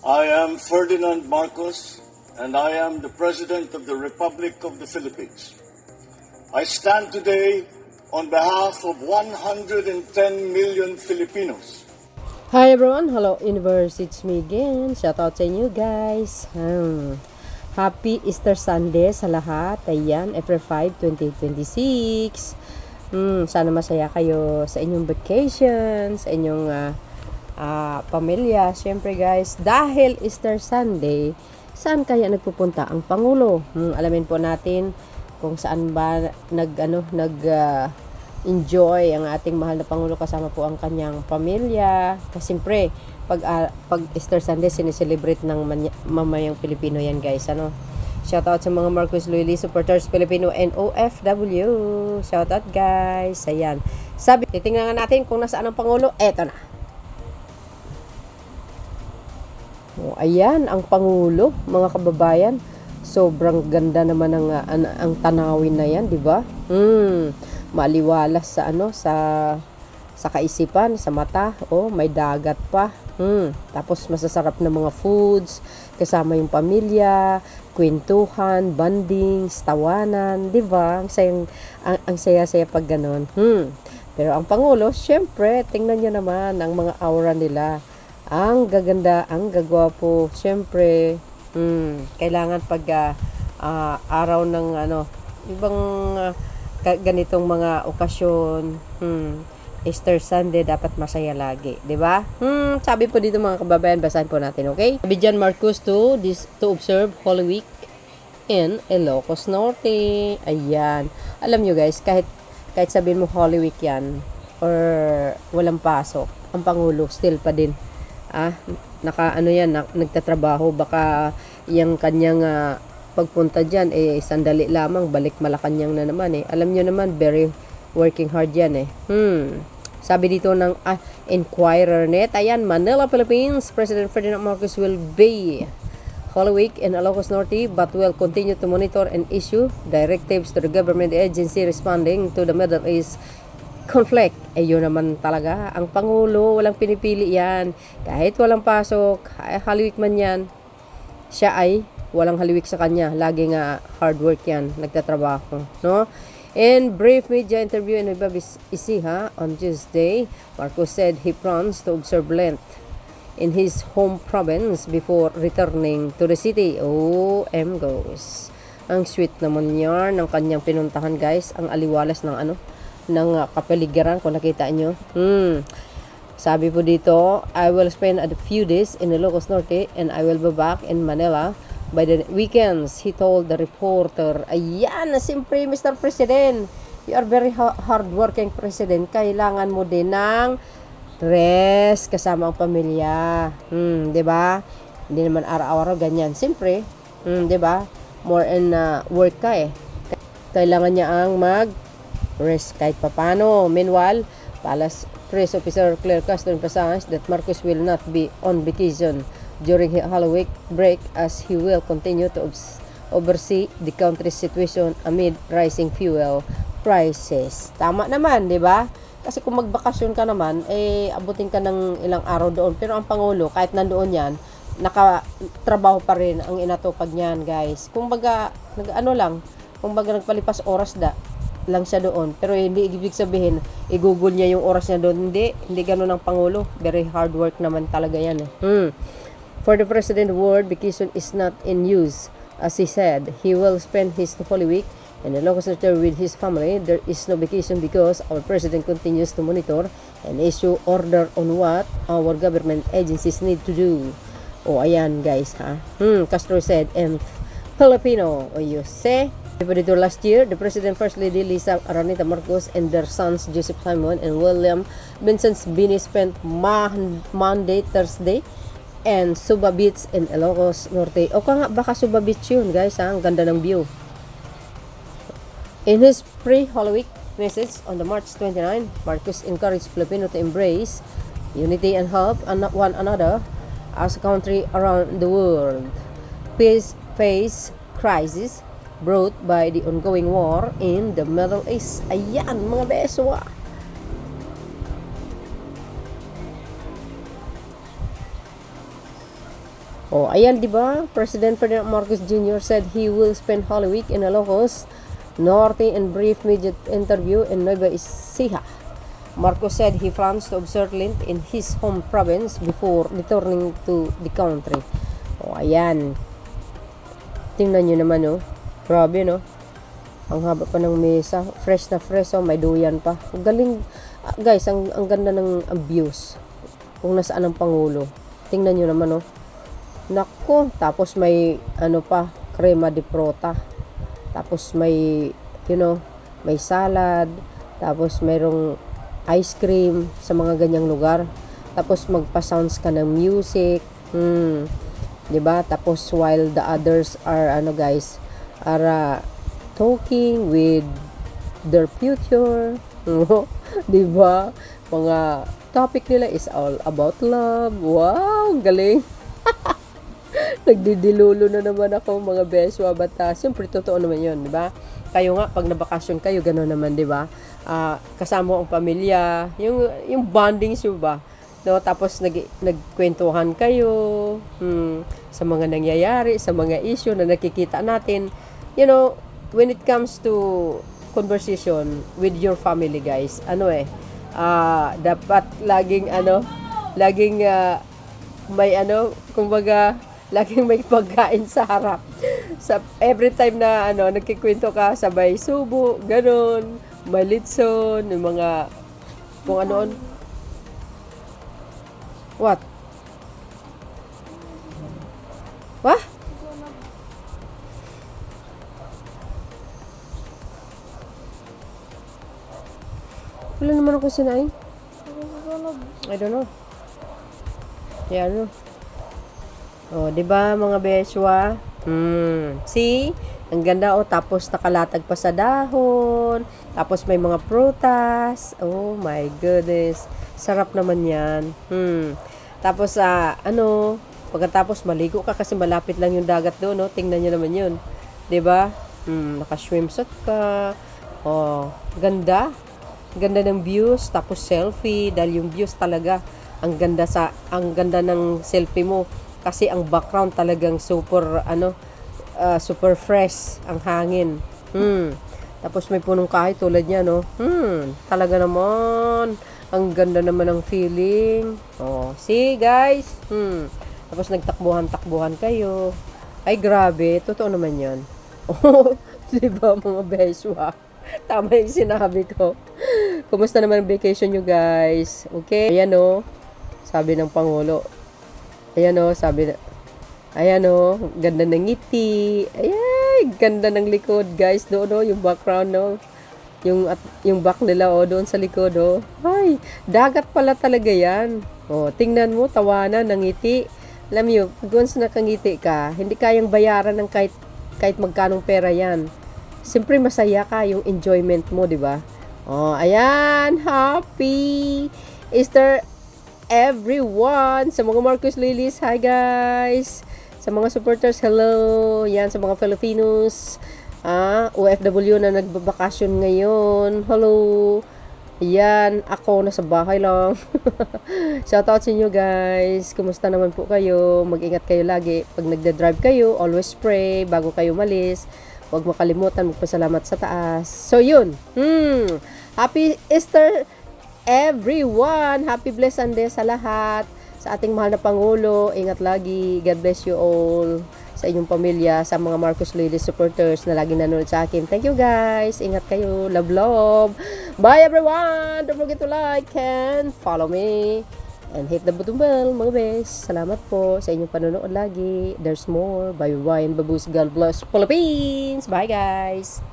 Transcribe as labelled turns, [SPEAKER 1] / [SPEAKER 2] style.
[SPEAKER 1] I am Ferdinand Marcos, and I am the President of the Republic of the Philippines. I stand today on behalf of 110 million Filipinos.
[SPEAKER 2] Hi everyone, hello universe, it's me again. Shout out sa inyo guys. Happy Easter Sunday sa lahat. Ayan, April 5, 2026. Sana masaya kayo sa inyong vacation, sa inyong pamilya. Siyempre guys, dahil Easter Sunday, saan kaya nagpupunta ang Pangulo? Alamin po natin kung saan ba enjoy ang ating mahal na Pangulo kasama po ang kanyang pamilya. Kasi siyempre, pag Easter Sunday, sineselebrate ng mamayang Pilipino yan guys. Shoutout sa mga Marcos Loyalist supporters Filipino and OFW. Shoutout guys. Ayan. Sabi, titingnan nga natin kung nasaan ang Pangulo. Eto na. Ayan, ang Pangulo, mga kababayan. Sobrang ganda naman ang tanawin na yan, di ba? Maliwalas sa kaisipan, sa mata. May dagat pa. Tapos masasarap na mga foods, kasama yung pamilya, kwentuhan, bandings, tawanan, di ba? Ang saya-saya pag ganon. Pero ang Pangulo, syempre, tingnan nyo naman ang mga aura nila. Ang gaganda, ang gagwapo, syempre, kailangan pag araw ng ibang ganitong mga okasyon, Easter Sunday, dapat masaya lagi, di ba? Sabi po dito mga kababayan, basahin po natin, okay? Sabi dyan, Marcos to observe Holy Week in Ilocos Norte. Ayan. Alam nyo guys, kahit sabihin mo Holy Week yan, or walang pasok, ang Pangulo, still pa din. Nagtatrabaho, baka yung kanyang pagpunta dyan, sandali lamang, balik Malacanang na naman Alam nyo naman, very working hard yan Sabi dito ng Inquirer Net, ayan, Manila, Philippines, President Ferdinand Marcos will be Holy Week in Ilocos Norte but will continue to monitor and issue directives to the government agency responding to the Middle East conflict. Yun naman talaga, ang Pangulo, walang pinipili yan. Kahit walang pasok, haliwik man yan, siya ay walang haliwik sa kanya. Lagi nga hard work yan, nagtatrabaho, no? In brief media interview in Nueva Ecija on Tuesday, Marcos said he plans to observe Lent in his home province before returning to the city. Goes. Ang sweet naman yan ng kanyang pinuntahan guys, ang aliwalas ng kapaligiran, kung nakita nyo. Sabi po dito, I will spend a few days in Ilocos Norte and I will be back in Manila by the weekends, he told the reporter. Ayan, siyempre Mr. President, you are very hardworking President. Kailangan mo din ng rest kasama ang pamilya. Diba? Hindi naman araw-araw ganyan. Siyempre, diba? More in work ka Kailangan niya ang rest kahit papano. Meanwhile, Palace Press Officer Claire Castro emphasized that Marcos will not be on vacation during his Holy Week break as he will continue to oversee the country's situation amid rising fuel prices. Tama naman, di ba? Kasi kung magbakasyon ka naman, abutin ka ng ilang araw doon. Pero ang Pangulo, kahit nandoon yan, nakatrabaho pa rin ang inatupag niyan, guys. Kung baga, nagpalipas oras lang siya doon. Pero hindi ibig sabihin, i-google niya yung oras niya doon. Hindi ganun ang Pangulo. Very hard work naman talaga yan For the President, the word vacation is not in use. As he said, he will spend his Holy Week in the Ilocos Norte with his family. There is no vacation because our President continues to monitor and issue order on what our government agencies need to do. Ayan guys Castro said in Filipino. You say? Dito last year, the President, First Lady Lisa Araneta Marcos and their sons Joseph Simon and William Vincent Bini spent Monday, Thursday and Suba Beach in Ilocos Norte. Baka Suba Beach yun guys ang ganda ng view. In his pre-Holy Week message on the March 29, Marcos encouraged Filipino to embrace unity and help one another as a country around the world face crisis brought by the ongoing war in the Middle East. Ayan mga beso Oh, ayan, di ba? President Ferdinand Marcos Jr. said he will spend Holy Week in Ilocos Norte and brief media interview in Nueva Ecija. Marcos said he plans to observe Lent in his home province before returning to the country. Oh, ayan. Tingnan nyo naman, oh. Grabe, no? Ang haba pa ng mesa. Fresh na fresh, oh. May duyan pa. Ang galing. Guys, ang ganda ng views. Kung nasaan ang Pangulo. Tingnan nyo naman, oh. Nako, tapos may ano pa, crema de prota. Tapos may, may salad. Tapos mayroong ice cream sa mga ganyang lugar. Tapos magpa-sounds ka ng music. 'Di ba? Tapos while the others are talking with their future. 'Di ba? Mga topic nila is all about love. Wow, galing. Nagdidilulo na naman ako mga beswa, bata. Siyempre, totoo naman yun, di ba? Kayo nga, pag nabakasyon kayo, gano'n naman, di ba? Kasama ang pamilya, yung bonding, ba? No? Tapos, nagkwentuhan kayo sa mga nangyayari, sa mga issue na nakikita natin. When it comes to conversation with your family, guys, dapat laging may kumbaga, laging may pagkain sa harap. Sa every time na nagkikwento ka, sabay subo, ganon, may litson, yung mga kung ano. What? Wah? Wala naman ako sinaing. I don't know. Yeah, ano? Oh, 'di ba mga beswa? See? Ang ganda, oh, tapos nakalatag pa sa dahon. Tapos may mga prutas. Oh my goodness. Sarap naman 'yan. Tapos pagkatapos maligo ka kasi malapit lang yung dagat doon, no? Tingnan niyo naman 'yun. 'Di ba? Naka-swimsuit ka. Oh, ganda. Ganda ng views, tapos selfie dahil yung views talaga ang ganda ng selfie mo. Kasi ang background talagang super fresh ang hangin. Tapos may punong kahoy tulad niya, no. Talaga naman ang ganda naman ng feeling. Oh, see guys. Tapos nagtakbuhan kayo. Ay grabe, totoo naman 'yon. Oh, 'di ba mga beswa? Tama yung sinabi ko. Kumusta naman ang vacation nyo, guys? Okay? Ayan, oh. Sabi ng Pangulo. Ayan, oh. Ayan, oh. Ganda ng ngiti. Ayan. Ganda ng likod, guys. Doon, oh. Yung background, oh. Yung back nila, oh. Doon sa likod, oh. Ay. Dagat pala talaga yan. Oh. Tingnan mo. Tawanan ng ngiti. Alam nyo, once nakangiti ka, hindi kayang bayaran ng kahit magkanong pera yan. Siyempre masaya ka yung enjoyment mo, di ba? Oh, ayan, happy Easter everyone. Sa mga Marcos Lilies, hi guys. Sa mga supporters, hello. Yan sa mga Filipinos, OFW na nagbabakasyon ngayon. Hello. Yan, ako nasa bahay lang. Shoutout sa inyo guys. Kumusta naman po kayo? Mag-ingat kayo lagi. Pag nagda-drive kayo, always pray bago kayo malis. Huwag makalimutan magpasalamat sa taas. So, yun. Happy Easter, everyone. Happy blessed Sunday sa lahat. Sa ating mahal na Pangulo. Ingat lagi. God bless you all. Sa inyong pamilya. Sa mga Marcos Ladies supporters na lagi nanonood sa akin. Thank you guys. Ingat kayo. Love, love. Bye everyone. Don't forget to like and follow me. And hit the button bell, mga bes. Salamat po sa inyong panonood lagi. There's more. Bye-bye and babush. God bless Philippines. Bye, guys.